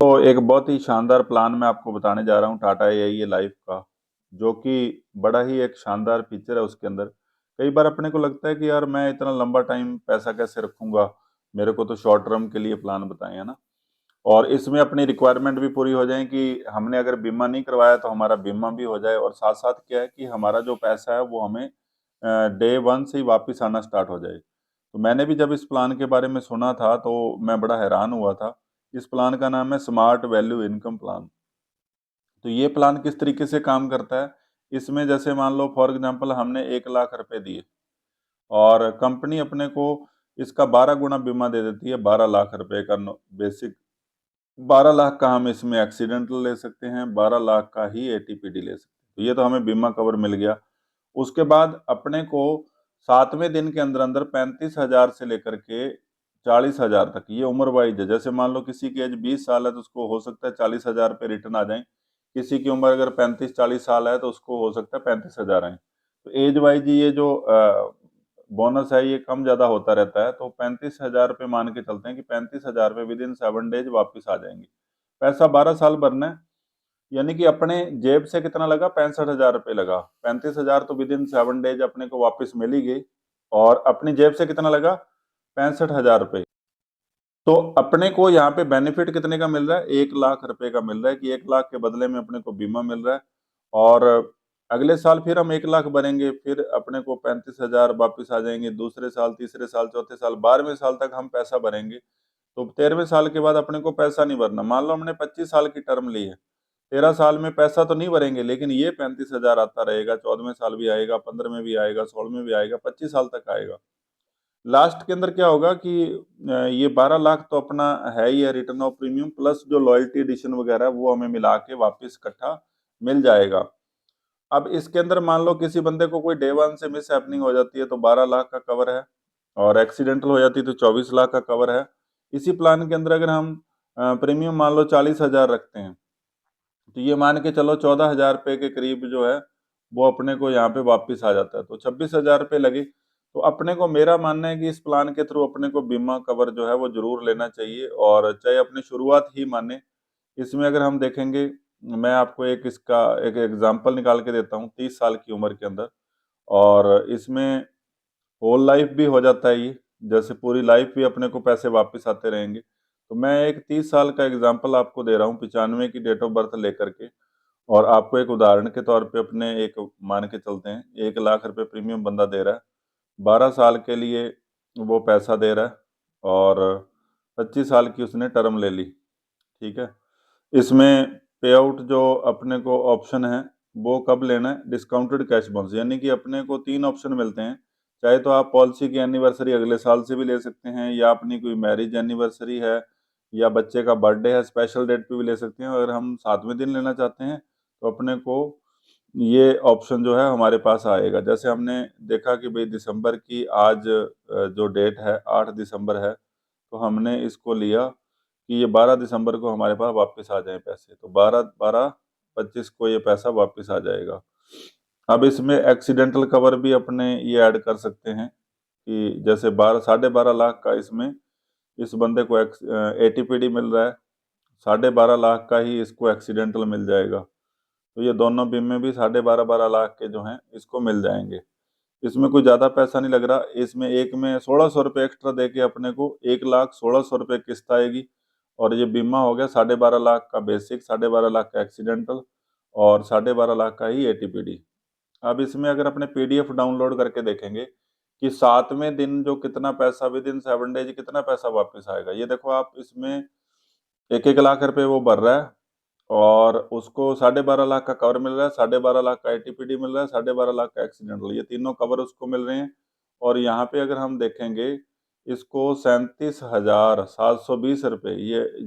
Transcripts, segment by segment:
तो एक बहुत ही शानदार प्लान मैं आपको बताने जा रहा हूँ टाटा एआईए लाइफ का, जो कि बड़ा ही एक शानदार फीचर है उसके अंदर। कई बार अपने को लगता है कि यार मैं इतना लंबा टाइम पैसा कैसे रखूंगा, मेरे को तो शॉर्ट टर्म के लिए प्लान बताए है ना। और इसमें अपनी रिक्वायरमेंट भी पूरी हो जाए कि हमने अगर बीमा नहीं करवाया तो हमारा बीमा भी हो जाए, और साथ साथ क्या है कि हमारा जो पैसा है वो हमें डे वन से ही वापस आना स्टार्ट हो जाए। तो मैंने भी जब इस प्लान के बारे में सुना था तो मैं बड़ा हैरान हुआ था। इस प्लान का नाम है स्मार्ट वैल्यू इनकम प्लान। तो ये प्लान किस तरीके से काम करता है, इसमें जैसे मान लो फॉर एग्जांपल हमने 1 लाख रुपए दिए और कंपनी अपने को इसका 12 गुना बीमा दे देती है। 12 लाख रुपए का बेसिक, 12 लाख का हम इसमें एक्सीडेंटल ले सकते हैं, 12 लाख का ही एटीपीडी ले सकते हैं। तो ये तो हमें बीमा कवर मिल गया। उसके बाद अपने को 7वें दिन के अंदर अंदर 35,000 से लेकर के 40,000 तक, ये उम्र वाइज है। जैसे मान लो किसी की एज 20 साल है तो उसको हो सकता है 40,000 पे रिटर्न आ जाए। किसी की उम्र अगर 35-40 साल है तो उसको हो सकता है 35,000 आए। तो एज वाइज ये जो बोनस है ये कम ज्यादा होता रहता है। तो 35,000 पे मान के चलते हैं कि 35,000 पे विद इन 7 डेज वापिस आ जाएंगे। पैसा 12 साल भरना है, यानी कि अपने जेब से कितना लगा, 65,000 रुपये लगा। 35,000 तो विद इन 7 डेज अपने को वापस मिल ही गई। और अपनी जेब से कितना लगा, 65,000 रुपये। तो अपने को यहाँ पे बेनिफिट कितने का मिल रहा है, 1 लाख रुपए का मिल रहा है कि 1 लाख के बदले में अपने को बीमा मिल रहा है। और अगले साल फिर हम 1 लाख भरेंगे, फिर अपने को 35,000 वापिस आ जाएंगे। दूसरे साल, तीसरे साल, चौथे साल, 12वें साल तक हम पैसा भरेंगे। तो 13वें साल के बाद अपने को पैसा नहीं भरना। मान लो हमने 25 साल की टर्म ली है, 13 साल में पैसा तो नहीं भरेंगे, लेकिन ये 35,000 आता रहेगा। 14वें साल भी आएगा, 15 में भी आएगा, 16 में भी आएगा, 25 साल तक आएगा। लास्ट के अंदर क्या होगा कि ये 12 लाख तो अपना है ही है रिटर्न ऑफ प्रीमियम, प्लस जो लॉयल्टी एडिशन वगैरह वो हमें मिला के वापिस इकट्ठा मिल जाएगा। अब इसके अंदर मान लो किसी बंदे को कोई डे वन से मिस हैपनिंग हो जाती है तो 12 लाख का कवर है, और एक्सीडेंटल हो जाती है तो 24 लाख का कवर है। इसी प्लान के अंदर अगर हम प्रीमियम मान लो 40,000 रखते हैं, तो ये मान के चलो 14,000 रुपये के करीब जो है वो अपने को यहाँ पे वापस आ जाता है। तो 26,000 रुपये लगे। तो अपने को, मेरा मानना है कि इस प्लान के थ्रू अपने को बीमा कवर जो है वो जरूर लेना चाहिए, और चाहे अपनी शुरुआत ही माने। इसमें अगर हम देखेंगे, मैं आपको एक इसका एक एग्जांपल निकाल के देता हूँ। 30 साल की उम्र के अंदर, और इसमें होल लाइफ भी हो जाता है ये, जैसे पूरी लाइफ भी अपने को पैसे वापस आते रहेंगे। तो मैं एक 30 साल का एग्जांपल आपको दे रहा हूँ, 95 की डेट ऑफ बर्थ लेकर के। और आपको एक उदाहरण के तौर पे अपने एक मान के चलते हैं, 1 लाख रुपए प्रीमियम बंदा दे रहा है, 12 साल के लिए वो पैसा दे रहा है, और 25 साल की उसने टर्म ले ली। ठीक है। इसमें पे आउट जो अपने को ऑप्शन है वो कब लेना है, डिस्काउंटेड कैश बोनस, यानी कि अपने को 3 ऑप्शन मिलते हैं। चाहे तो आप पॉलिसी की एनिवर्सरी अगले साल से भी ले सकते हैं, या अपनी कोई मैरिज एनिवर्सरी है, या बच्चे का बर्थडे है, स्पेशल डेट पे भी ले सकते हैं। अगर हम 7वें दिन लेना चाहते हैं तो अपने को ये ऑप्शन जो है हमारे पास आएगा। जैसे हमने देखा कि भाई दिसंबर की आज जो डेट है 8 दिसंबर है, तो हमने इसको लिया कि ये 12 दिसंबर को हमारे पास वापस आ जाए पैसे। तो 12/12/25 को ये पैसा वापस आ जाएगा। अब इसमें एक्सीडेंटल कवर भी अपने ये ऐड कर सकते हैं कि जैसे 12 साढ़े 12 लाख का इसमें इस बंदे को एटीपीडी मिल रहा है, 12.5 लाख का ही इसको एक्सीडेंटल मिल जाएगा। तो ये दोनों बीमे भी 12.5 12 लाख के जो हैं इसको मिल जाएंगे। इसमें कोई ज़्यादा पैसा नहीं लग रहा। इसमें एक में 1,600 रुपये एक्स्ट्रा दे के अपने को 1,16,00,000 रुपये किस्त आएगी। और ये बीमा हो गया 12.5 लाख का बेसिक, 12.5 लाख का एक्सीडेंटल, और 12.5 लाख का ही एटीपीडी। अब इसमें अगर अपने पीडीएफ डाउनलोड करके देखेंगे कि 7वें दिन जो कितना पैसा विद इन 7 डेज कितना पैसा वापस आएगा, ये देखो आप। इसमें 1-1 लाख रुपए वो भर रहा है, और उसको 12.5 लाख का कवर मिल रहा है, 12.5 लाख का एटीपीडी मिल रहा है, 12.5 लाख का एक्सीडेंटल, ये तीनों कवर उसको मिल रहे हैं। और यहाँ पे अगर हम देखेंगे इसको 37,720 रुपये,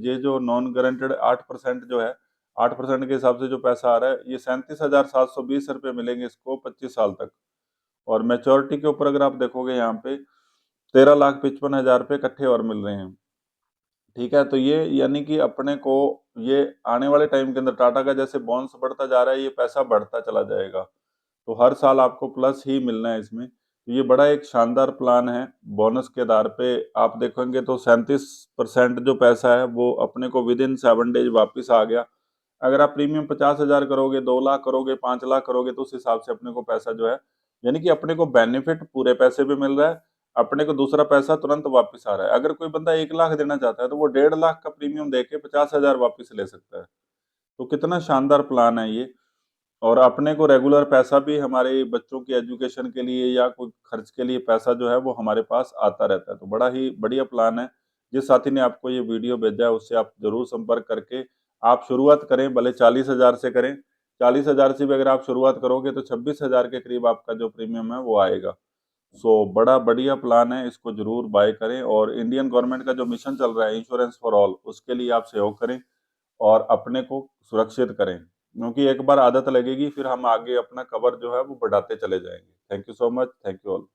ये जो नॉन गारंटेड 8% जो है, 8% के हिसाब से जो पैसा आ रहा है, ये 37,720 रुपये मिलेंगे इसको 25 साल तक। और मैच्योरिटी के ऊपर अगर आप देखोगे यहाँ पे 13,55,000 रुपये इकट्ठे और मिल रहे हैं। ठीक है। तो ये यानी कि अपने को ये आने वाले टाइम के अंदर टाटा का जैसे बोनस बढ़ता जा रहा है, ये पैसा बढ़ता चला जाएगा। तो हर साल आपको प्लस ही मिलना है इसमें। तो ये बड़ा एक शानदार प्लान है। बोनस के आधार पे आप देखेंगे तो 37% जो पैसा है वो अपने को विद इन 7 डेज वापस आ गया। अगर आप प्रीमियम 50,000 करोगे, 2 लाख करोगे, 5 लाख करोगे, तो उस हिसाब से अपने को पैसा जो है, यानी कि अपने को बेनिफिट पूरे पैसे पे मिल रहा है, अपने को दूसरा पैसा तुरंत वापस आ रहा है। अगर कोई बंदा 1 लाख देना चाहता है तो वो 1.5 लाख का प्रीमियम देके 50,000 वापस ले सकता है। तो कितना शानदार प्लान है ये। और अपने को रेगुलर पैसा भी हमारे बच्चों की एजुकेशन के लिए या कोई खर्च के लिए पैसा जो है वो हमारे पास आता रहता है। तो बड़ा ही बढ़िया प्लान है। जिस साथी ने आपको ये वीडियो भेजा है उससे आप ज़रूर संपर्क करके आप शुरुआत करें, भले 40,000 से करें। 40,000 से भी अगर आप शुरुआत करोगे तो 26,000 के करीब आपका जो प्रीमियम है वो आएगा। सो बड़ा बढ़िया प्लान है, इसको ज़रूर बाय करें। और इंडियन गवर्नमेंट का जो मिशन चल रहा है इंश्योरेंस फॉर ऑल, उसके लिए आप सहयोग करें और अपने को सुरक्षित करें, क्योंकि एक बार आदत लगेगी फिर हम आगे अपना कवर जो है वो बढ़ाते चले जाएंगे। Thank you so much. Thank you all.